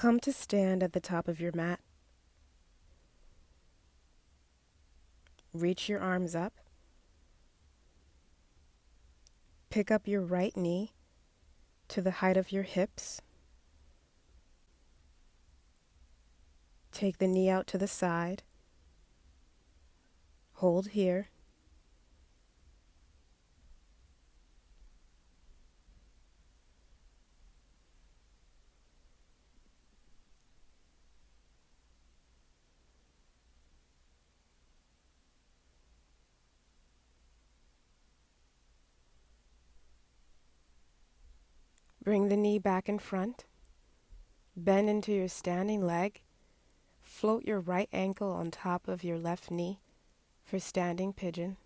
Come to stand at the top of your mat. Reach your arms up. Pick up your right knee to the height of your hips. Take the knee out to the side. Hold here. Bring the knee back in front. Bend into your standing leg. Float your right ankle on top of your left knee for standing pigeon.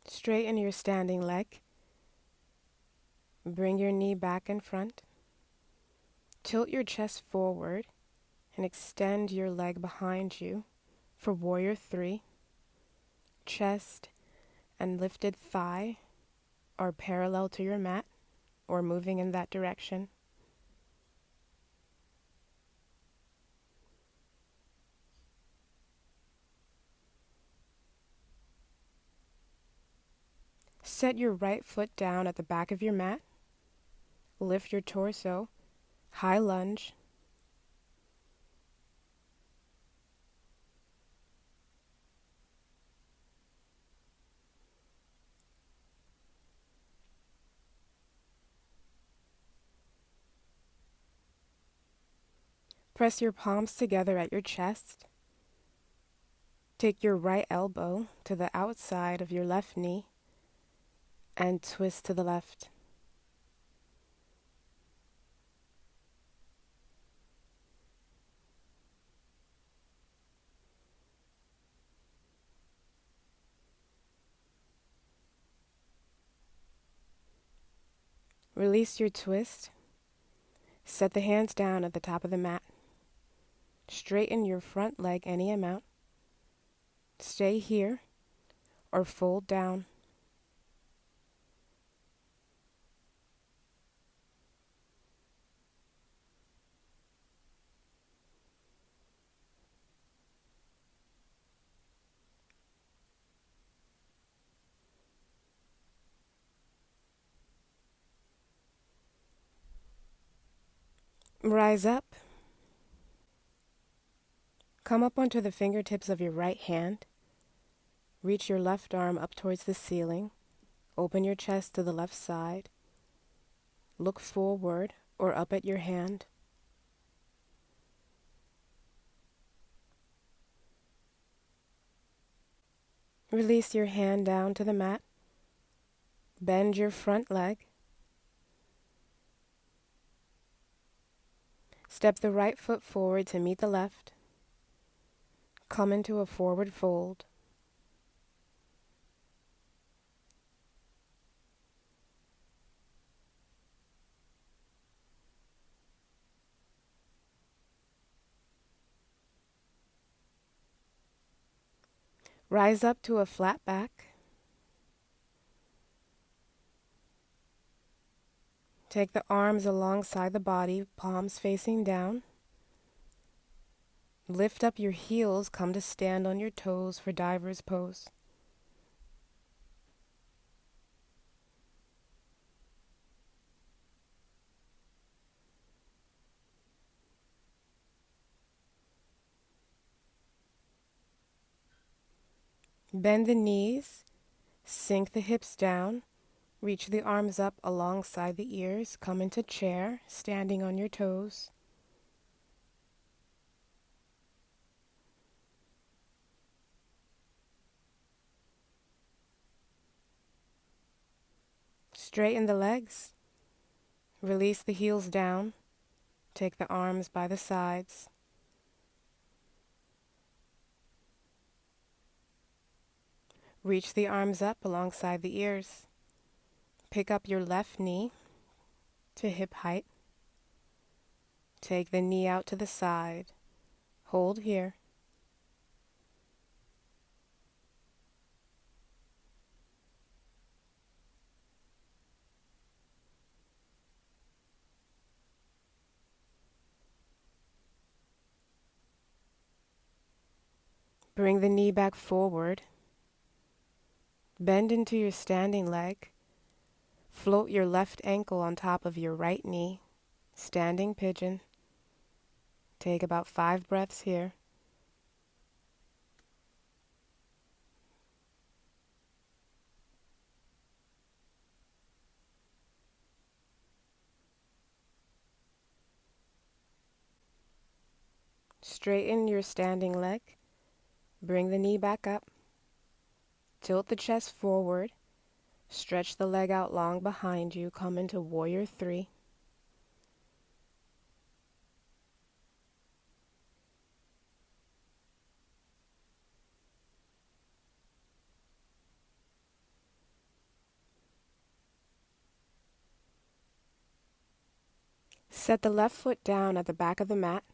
Straighten your standing leg. Bring your knee back in front. Tilt your chest forward and extend your leg behind you for Warrior 3. Chest and lifted thigh are parallel to your mat or moving in that direction. Set your right foot down at the back of your mat. Lift your torso, high lunge. Press your palms together at your chest. Take your right elbow to the outside of your left knee and twist to the left. Release your twist. Set the hands down at the top of the mat. Straighten your front leg any amount. Stay here or fold down. Rise up. Come up onto the fingertips of your right hand. Reach your left arm up towards the ceiling. Open your chest to the left side. Look forward or up at your hand. Release your hand down to the mat. Bend your front leg. Step the right foot forward to meet the left. Come into a forward fold. Rise up to a flat back. Take the arms alongside the body, palms facing down. Lift up your heels, come to stand on your toes for diver's pose. Bend the knees, sink the hips down, reach the arms up alongside the ears, come into chair, standing on your toes. Straighten the legs, release the heels down, take the arms by the sides. Reach the arms up alongside the ears. Pick up your left knee to hip height. Take the knee out to the side. Hold here. Bring the knee back forward. Bend into your standing leg. Float your left ankle on top of your right knee. Standing pigeon. Take about 5 breaths here. Straighten your standing leg. Bring the knee back up. Tilt the chest forward. Stretch the leg out long behind you. Come into Warrior 3. Set the left foot down at the back of the mat.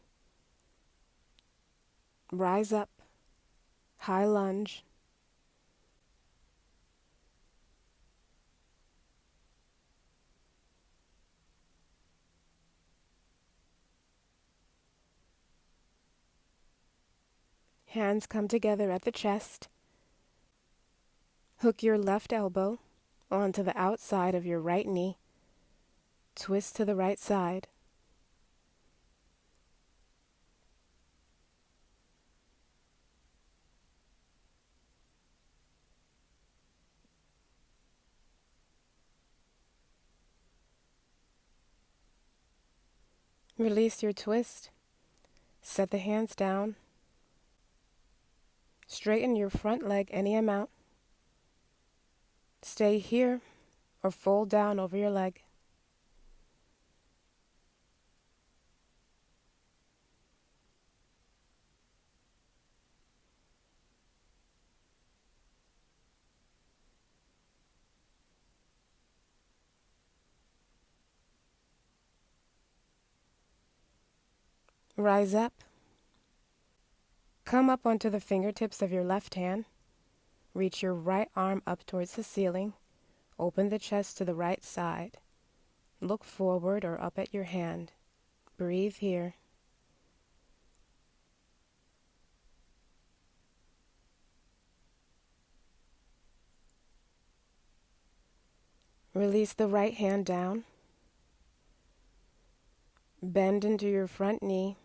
Rise up. High lunge. Hands come together at the chest. Hook your left elbow onto the outside of your right knee. Twist to the right side. Release your twist. Set the hands down. Straighten your front leg any amount. Stay here or fold down over your leg. Rise up. Come up onto the fingertips of your left hand. Reach your right arm up towards the ceiling. Open the chest to the right side. Look forward or up at your hand. Breathe here. Release the right hand down. Bend into your front knee.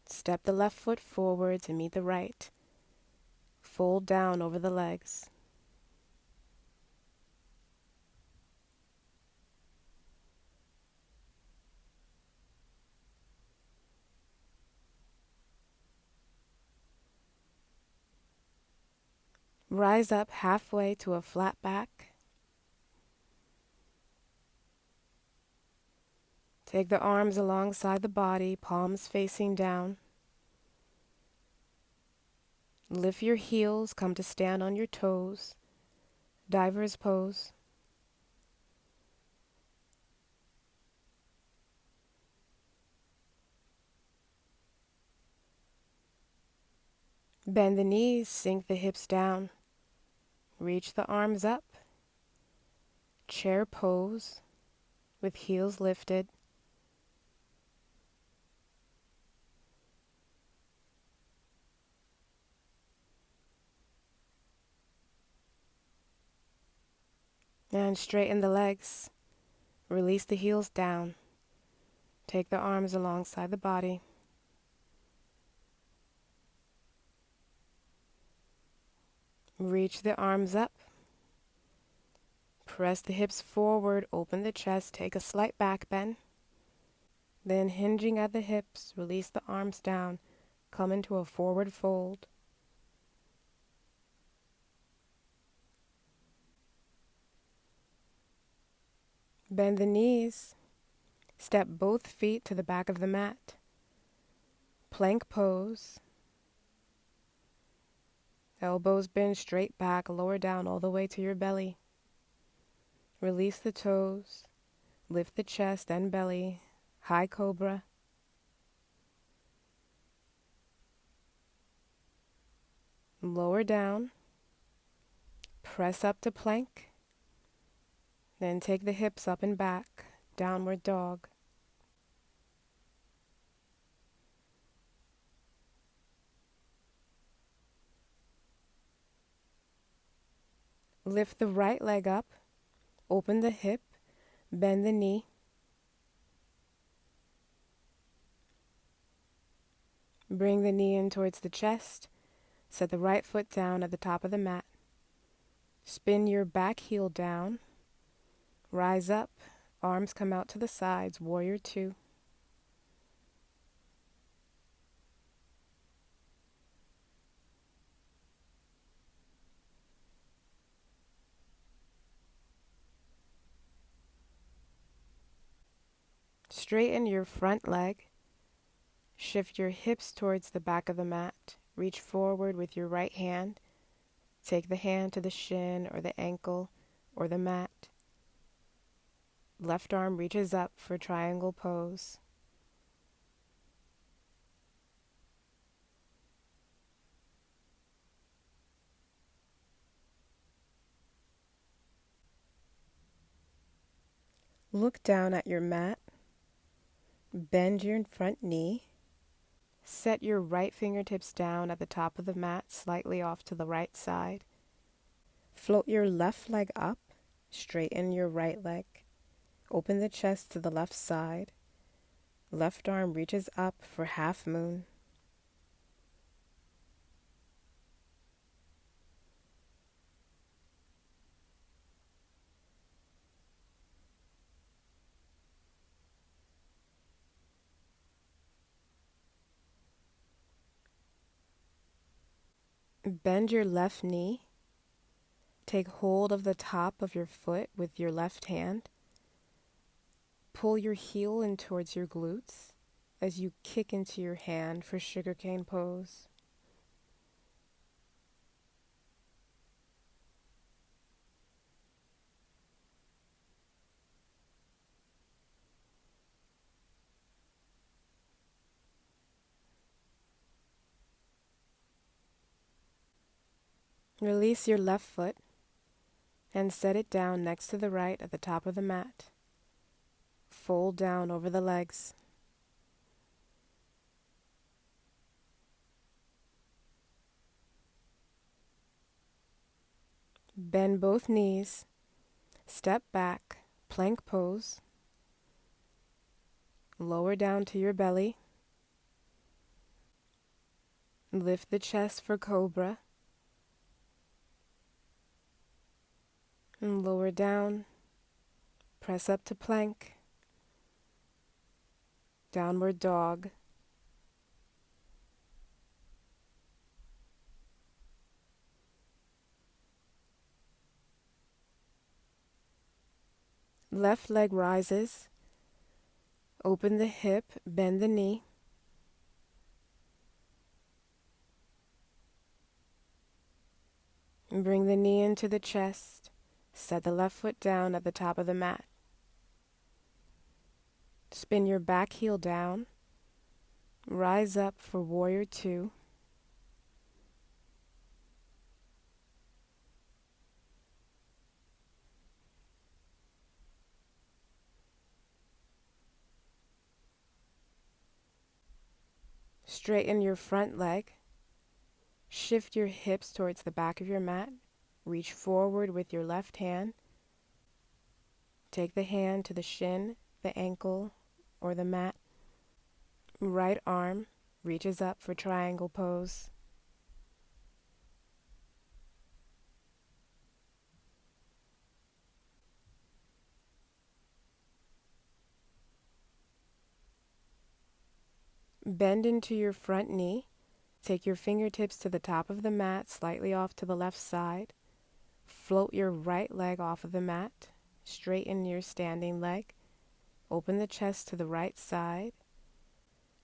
Step the left foot forward to meet the right. Fold down over the legs. Rise up halfway to a flat back. Take the arms alongside the body, palms facing down. Lift your heels, come to stand on your toes. Diver's pose. Bend the knees, sink the hips down. Reach the arms up. Chair pose with heels lifted. And straighten the legs. Release the heels down. Take the arms alongside the body. Reach the arms up. Press the hips forward, open the chest, take a slight back bend. Then hinging at the hips, release the arms down, come into a forward fold. Bend the knees. Step both feet to the back of the mat. Plank pose. Elbows bend straight back, lower down all the way to your belly. Release the toes. Lift the chest and belly. High cobra. Lower down, press up to plank, then take the hips up and back, downward dog. Lift the right leg up, open the hip, bend the knee. Bring the knee in towards the chest, set the right foot down at the top of the mat. Spin your back heel down, rise up, arms come out to the sides, warrior two. Straighten your front leg. Shift your hips towards the back of the mat. Reach forward with your right hand. Take the hand to the shin or the ankle or the mat. Left arm reaches up for triangle pose. Look down at your mat. Bend your front knee. Set your right fingertips down at the top of the mat, slightly off to the right side. Float your left leg up. Straighten your right leg. Open the chest to the left side. Left arm reaches up for half moon. Bend your left knee. Take hold of the top of your foot with your left hand. Pull your heel in towards your glutes as you kick into your hand for sugarcane pose. Release your left foot and set it down next to the right at the top of the mat. Fold down over the legs. Bend both knees. Step back, plank pose. Lower down to your belly. Lift the chest for cobra. And lower down. Press up to plank. Downward dog. Left leg rises. Open the hip, bend the knee. And bring the knee into the chest. Set the left foot down at the top of the mat. Spin your back heel down. Rise up for warrior two. Straighten your front leg. Shift your hips towards the back of your mat. Reach forward with your left hand. Take the hand to the shin, the ankle, or the mat. Right arm reaches up for triangle pose. Bend into your front knee. Take your fingertips to the top of the mat, slightly off to the left side. Float your right leg off of the mat. Straighten your standing leg. Open the chest to the right side.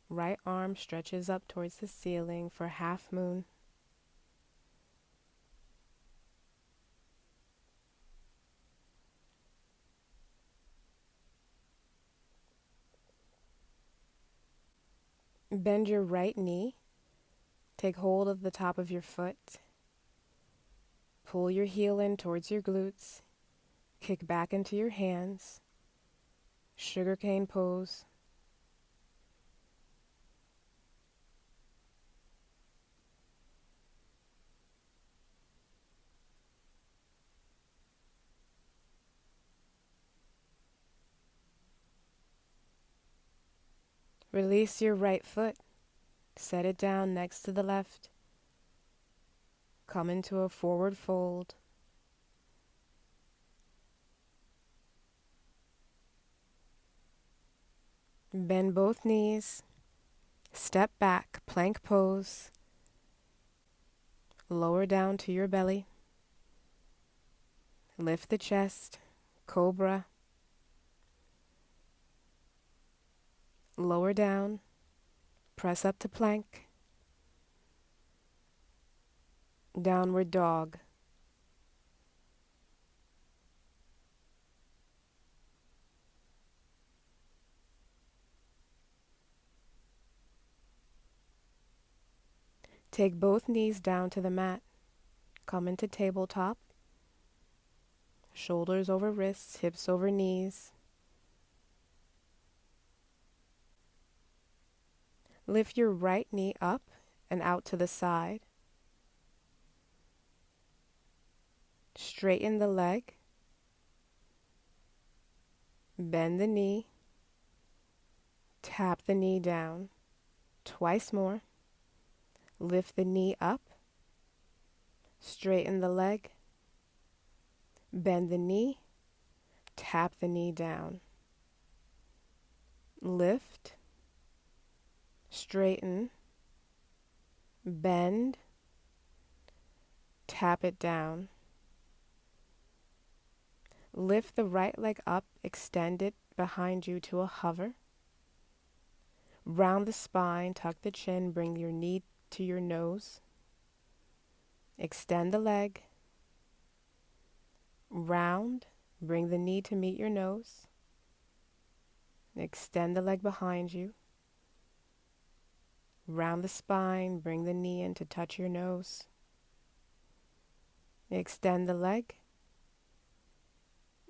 Right arm stretches up towards the ceiling for half moon. Bend your right knee. Take hold of the top of your foot Pull your heel in towards your glutes. Kick back into your hands. Sugarcane pose. Release your right foot. Set it down next to the left. Come into a forward fold. Bend both knees. Step back, plank pose. Lower down to your belly. Lift the chest, cobra. Lower down, press up to plank. Downward dog. Take both knees down to the mat. Come into tabletop. Shoulders over wrists, hips over knees. Lift your right knee up and out to the side. Straighten the leg. Bend the knee. Tap the knee down. Twice more. Lift the knee up. Straighten the leg. Bend the knee. Tap the knee down. Lift. Straighten. Bend. Tap it down. Lift the right leg up, extend it behind you to a hover. Round the spine, tuck the chin, bring your knee to your nose. Extend the leg. Round, bring the knee to meet your nose. Extend the leg behind you. Round the spine, bring the knee in to touch your nose. Extend the leg.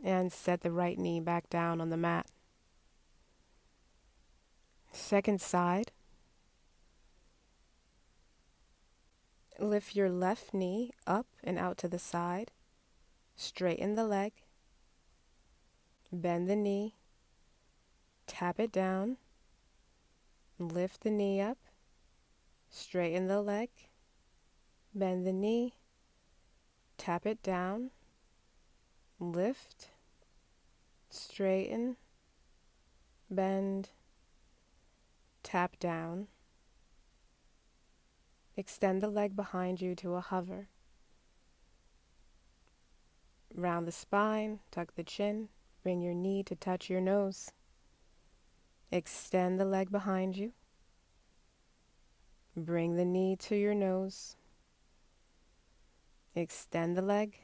And set the right knee back down on the mat. Second side. Lift your left knee up and out to the side. Straighten the leg. Bend the knee. Tap it down. Lift the knee up. Straighten the leg. Bend the knee. Tap it down. Lift. Straighten. Bend. Tap down. Extend the leg behind you to a hover. Round the spine, tuck the chin, bring your knee to touch your nose. Extend the leg behind you. Bring the knee to your nose. Extend the leg.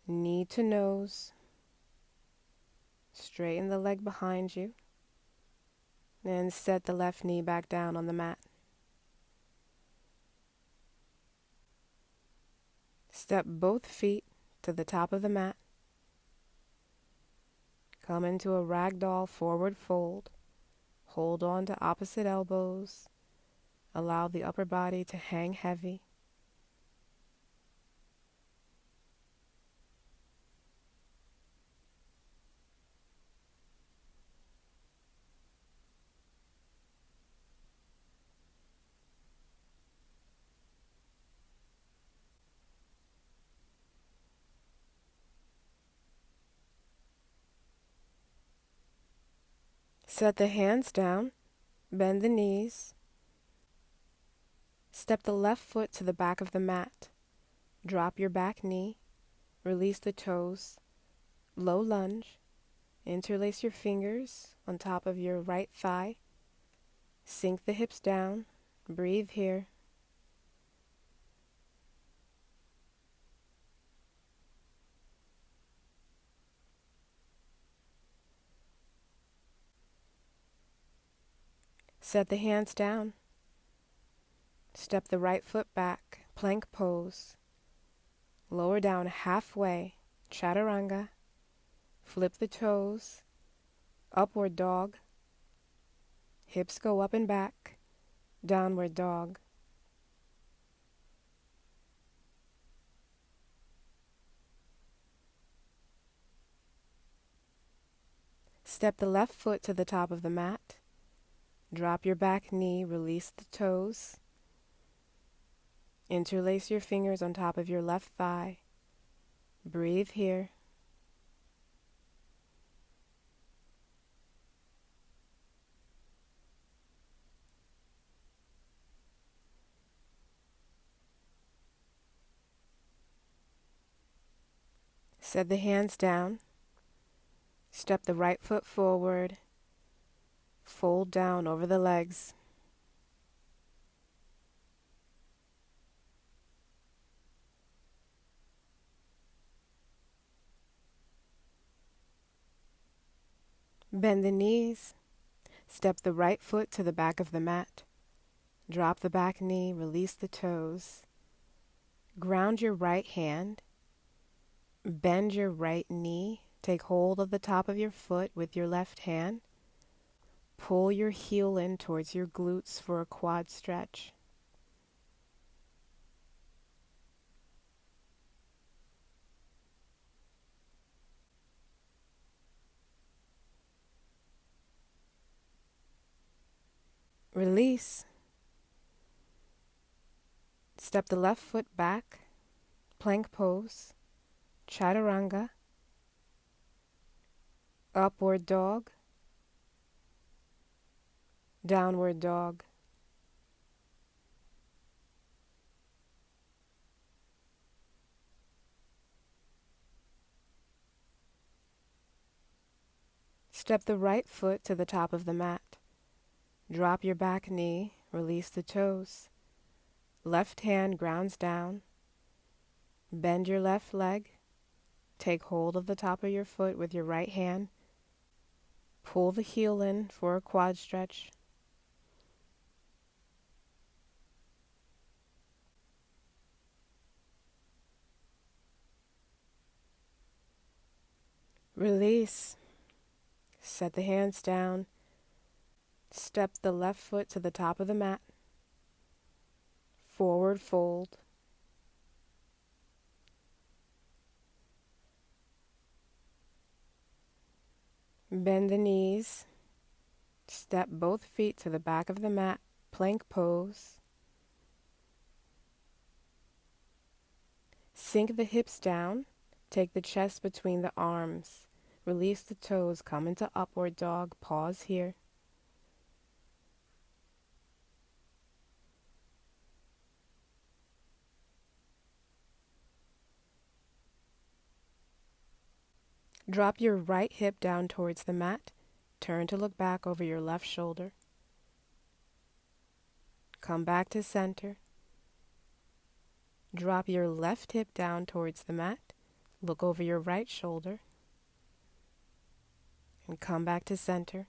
Knee to nose. Straighten the leg behind you. And set the left knee back down on the mat. Step both feet to the top of the mat. Come into a ragdoll forward fold. Hold on to opposite elbows. Allow the upper body to hang heavy. Set the hands down, bend the knees. Step the left foot to the back of the mat. Drop your back knee, release the toes, low lunge. Interlace your fingers on top of your right thigh. Sink the hips down, breathe here. Set the hands down. Step the right foot back, plank pose. Lower down halfway, chaturanga. Flip the toes, upward dog. Hips go up and back, downward dog. Step the left foot to the top of the mat. Drop your back knee, release the toes. Interlace your fingers on top of your left thigh. Breathe here. Set the hands down. Step the right foot forward. Fold down over the legs. Bend the knees. Step the right foot to the back of the mat. Drop the back knee, release the toes. Ground your right hand. Bend your right knee. Take hold of the top of your foot with your left hand. Pull your heel in towards your glutes for a quad stretch. Release. Step the left foot back, plank pose, chaturanga, upward dog, downward dog. Step the right foot to the top of the mat. Drop your back knee, release the toes. Left hand grounds down. Bend your left leg. Take hold of the top of your foot with your right hand. Pull the heel in for a quad stretch. Release. Set the hands down. Step the left foot to the top of the mat. Forward fold. Bend the knees. Step both feet to the back of the mat, plank pose. Sink the hips down. Take the chest between the arms. Release the toes, come into upward dog. Pause here. Drop your right hip down towards the mat. Turn to look back over your left shoulder. Come back to center. Drop your left hip down towards the mat. Look over your right shoulder. And come back to center.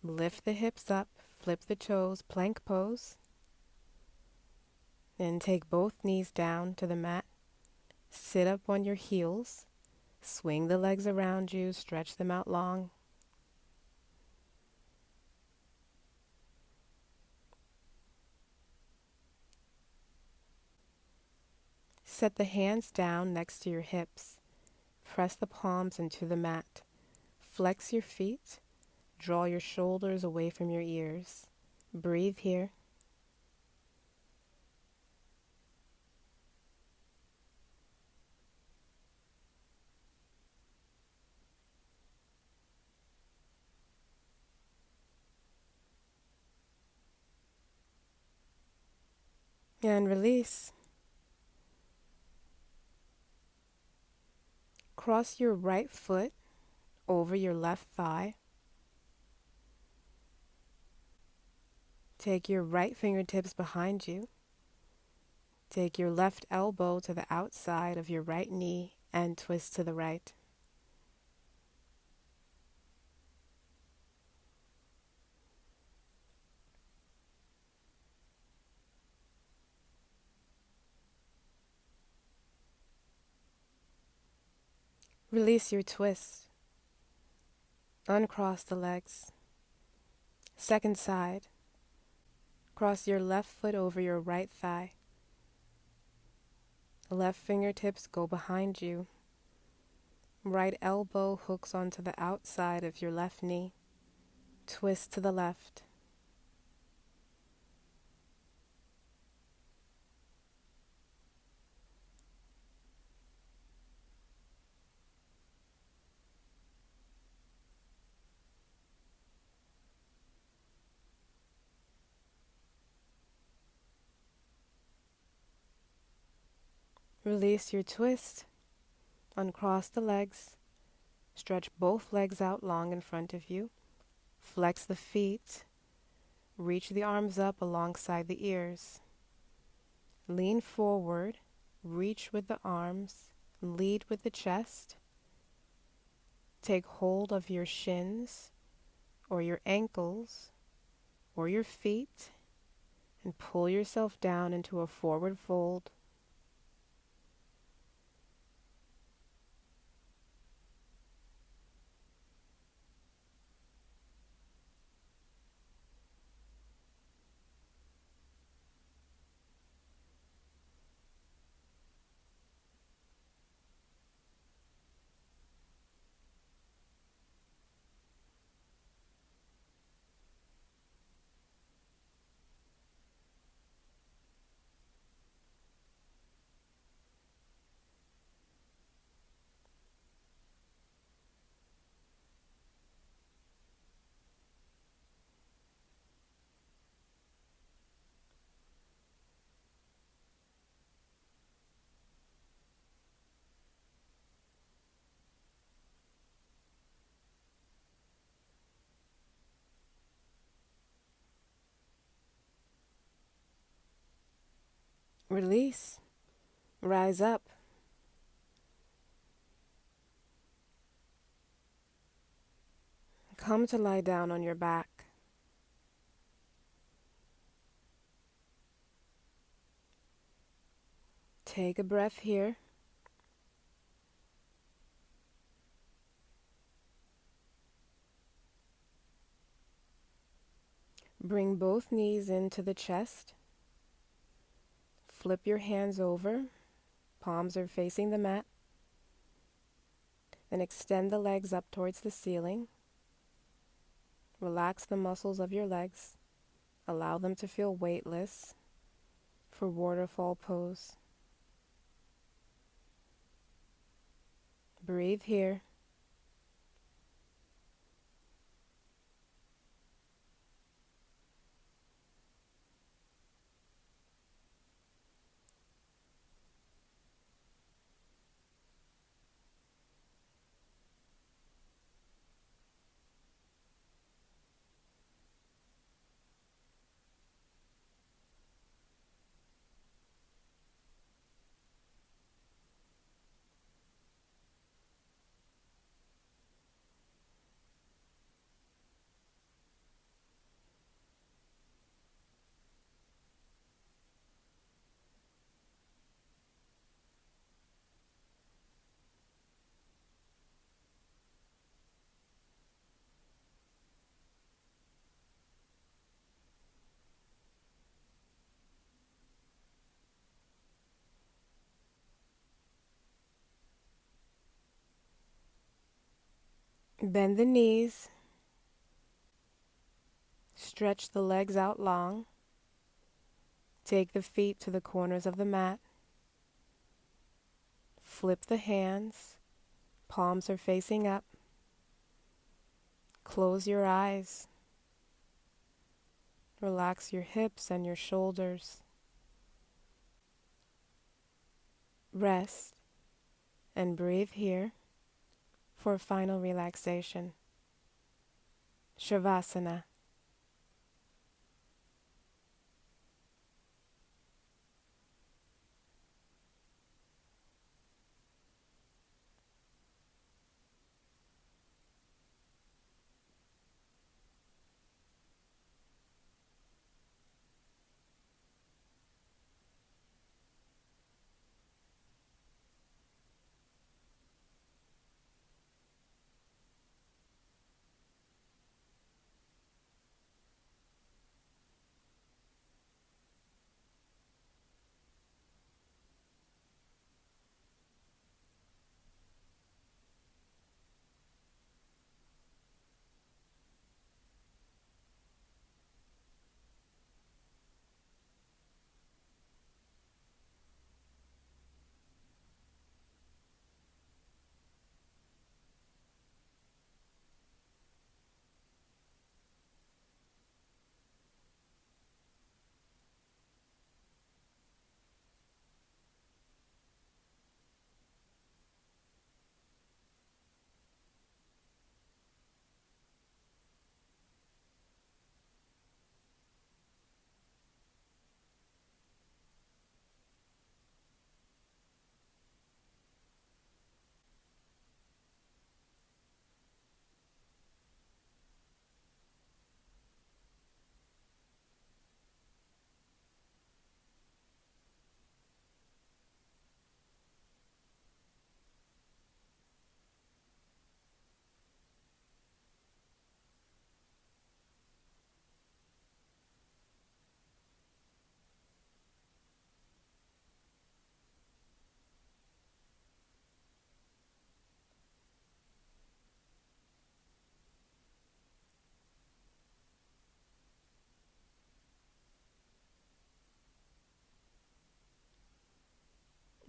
Lift the hips up, flip the toes, plank pose. Then take both knees down to the mat. Sit up on your heels. Swing the legs around you, stretch them out long. Set the hands down next to your hips. Press the palms into the mat. Flex your feet. Draw your shoulders away from your ears. Breathe here. And release. Cross your right foot over your left thigh. Take your right fingertips behind you. Take your left elbow to the outside of your right knee and twist to the right. Release your twist. Uncross the legs. Second side. Cross your left foot over your right thigh. Left fingertips go behind you. Right elbow hooks onto the outside of your left knee. Twist to the left. Release your twist. Uncross the legs. Stretch both legs out long in front of you. Flex the feet. Reach the arms up alongside the ears. Lean forward. Reach with the arms. Lead with the chest. Take hold of your shins or your ankles or your feet and pull yourself down into a forward fold. Release. Rise up. Come to lie down on your back. Take a breath here. Bring both knees into the chest. Flip your hands over. Palms are facing the mat. Then extend the legs up towards the ceiling. Relax the muscles of your legs. Allow them to feel weightless for waterfall pose. Breathe here. Bend the knees. Stretch the legs out long. Take the feet to the corners of the mat. Flip the hands. Palms are facing up. Close your eyes. Relax your hips and your shoulders. Rest and breathe here for final relaxation. Shavasana.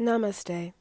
Namaste.